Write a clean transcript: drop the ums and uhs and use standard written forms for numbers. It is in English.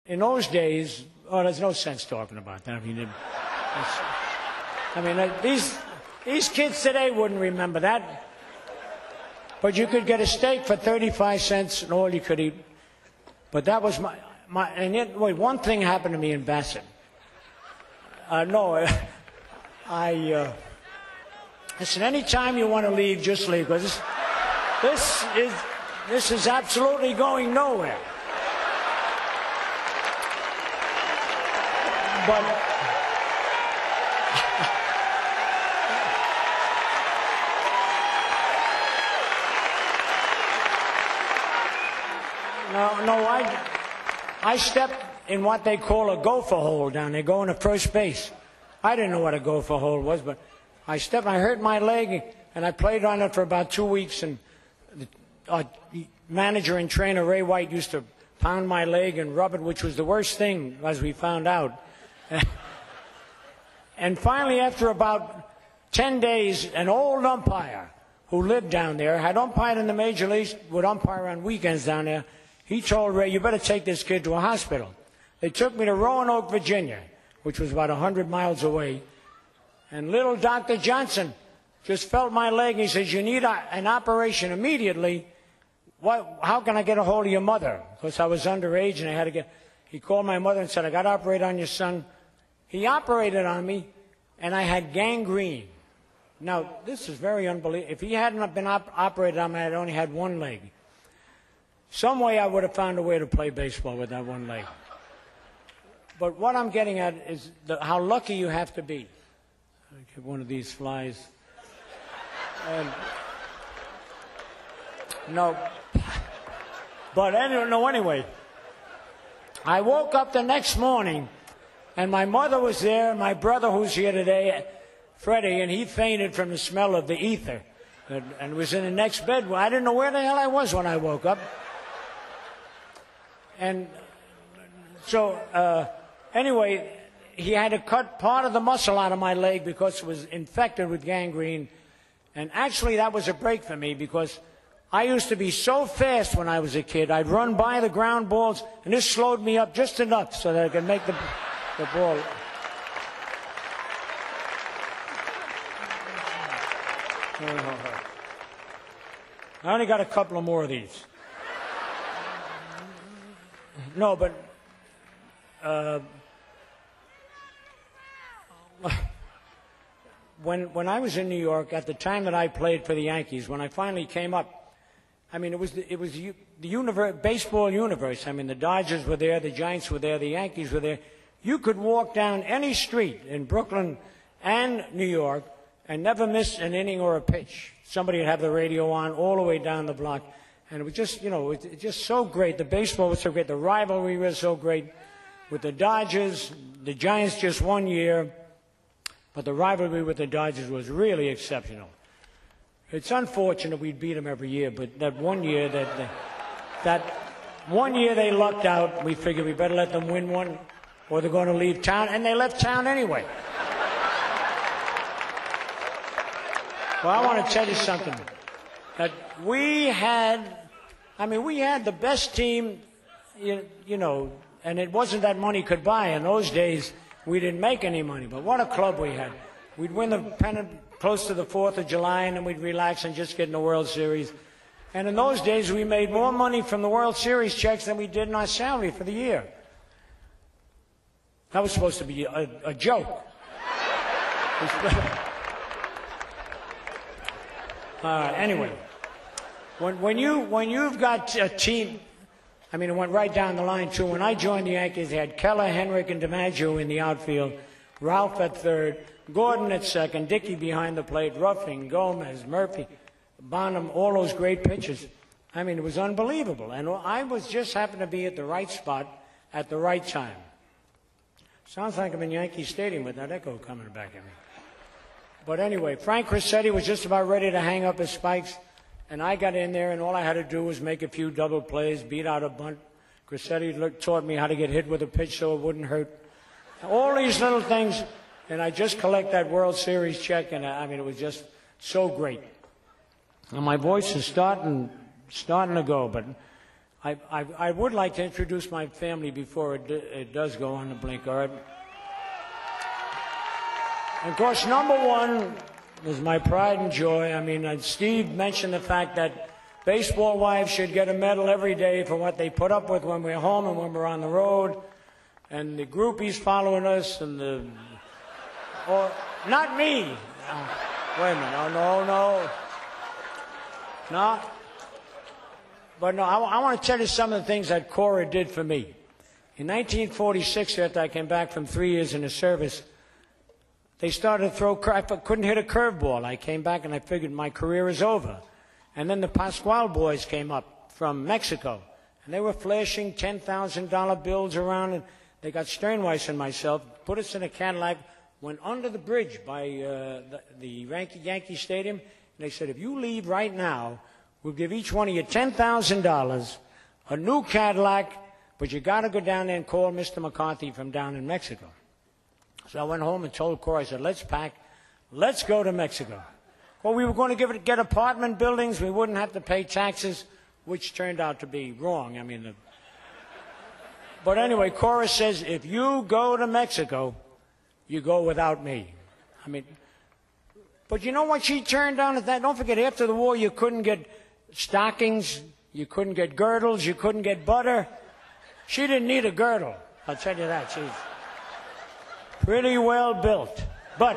in those days, oh, there's no sense talking about that. I mean, these kids today wouldn't remember that. But you could get a steak for 35 cents and all you could eat. But that was and yet, wait, one thing happened to me in Bassett. Listen, anytime you want to leave, just leave, because this is absolutely going nowhere. But no, I stepped in what they call a gopher hole down there, going to first base. I didn't know what a gopher hole was, but I hurt my leg, and I played on it for about 2 weeks, and the manager and trainer, Ray White, used to pound my leg and rub it, which was the worst thing, as we found out. And finally, after about 10 days, an old umpire who lived down there, had umpired in the major leagues, would umpire on weekends down there. He told Ray, you better take this kid to a hospital. They took me to Roanoke, Virginia, which was about 100 miles away. And little Dr. Johnson just felt my leg. He says, you need an operation immediately. How can I get a hold of your mother? Because I was underage and I had to get... He called my mother and said, I got to operate on your son. He operated on me, and I had gangrene. Now, this is very unbelievable. If he hadn't been operated on me, I'd only had one leg. Some way I would have found a way to play baseball with that one leg. But what I'm getting at is how lucky you have to be. I'll get one of these flies. And, no. But anyway, I woke up the next morning, and my mother was there, my brother who's here today, Freddie, and he fainted from the smell of the ether and was in the next bed. I didn't know where the hell I was when I woke up. And so, anyway, he had to cut part of the muscle out of my leg because it was infected with gangrene. And actually, that was a break for me because I used to be so fast when I was a kid. I'd run by the ground balls, and this slowed me up just enough so that I could make the ball. I only got a couple of more of these. No, but when I was in New York, at the time that I played for the Yankees, when I finally came up, I mean, it was the baseball universe. I mean, the Dodgers were there, the Giants were there, the Yankees were there. You could walk down any street in Brooklyn and New York and never miss an inning or a pitch. Somebody would have the radio on all the way down the block. And it was just, it's just so great. The baseball was so great. The rivalry was so great with the Dodgers. The Giants just 1 year. But the rivalry with the Dodgers was really exceptional. It's unfortunate we beat them every year, but that 1 year, that 1 year they lucked out. We figured we better let them win one or they're going to leave town. And they left town anyway. Well, I want to tell you something. That we had the best team, and it wasn't that money could buy. In those days, we didn't make any money, but what a club we had. We'd win the pennant close to the 4th of July, and then we'd relax and just get in the World Series. And in those days, we made more money from the World Series checks than we did in our salary for the year. That was supposed to be a joke. Anyway. When you've got a team, I mean, it went right down the line, too. When I joined the Yankees, they had Keller, Henrik, and DiMaggio in the outfield, Ralph at third, Gordon at second, Dickey behind the plate, Ruffing, Gomez, Murphy, Bonham, all those great pitchers. I mean, it was unbelievable. And I just happened to be at the right spot at the right time. Sounds like I'm in Yankee Stadium with that echo coming back at me. But anyway, Frank Crissetti was just about ready to hang up his spikes. And I got in there, and all I had to do was make a few double plays, beat out a bunt. Crissetti taught me how to get hit with a pitch so it wouldn't hurt. All these little things, and I just collect that World Series check, and I mean, it was just so great. And my voice is starting to go, but I would like to introduce my family before it does go on the blink, all right? And of course, number one is my pride and joy. I mean, Steve mentioned the fact that baseball wives should get a medal every day for what they put up with when we're home and when we're on the road. And the groupies following us and or not me. Wait a minute. Oh, no. No. But no, I want to tell you some of the things that Cora did for me. In 1946, after I came back from 3 years in the service, they started to throw, I couldn't hit a curveball. I came back and I figured my career is over. And then the Pascual boys came up from Mexico, and they were flashing $10,000 bills around, and they got Sternweiss and myself, put us in a Cadillac, went under the bridge by the Yankee Stadium, and they said, if you leave right now, we'll give each one of you $10,000, a new Cadillac, but you got to go down there and call Mr. McCarthy from down in Mexico. So I went home and told Cora, I said, let's pack, let's go to Mexico. Well, we were going to get apartment buildings, we wouldn't have to pay taxes, which turned out to be wrong. I mean, but anyway, Cora says, if you go to Mexico, you go without me. I mean, but you know what she turned down at that? Don't forget, after the war, you couldn't get stockings, you couldn't get girdles, you couldn't get butter. She didn't need a girdle, I'll tell you that. She's pretty well built. But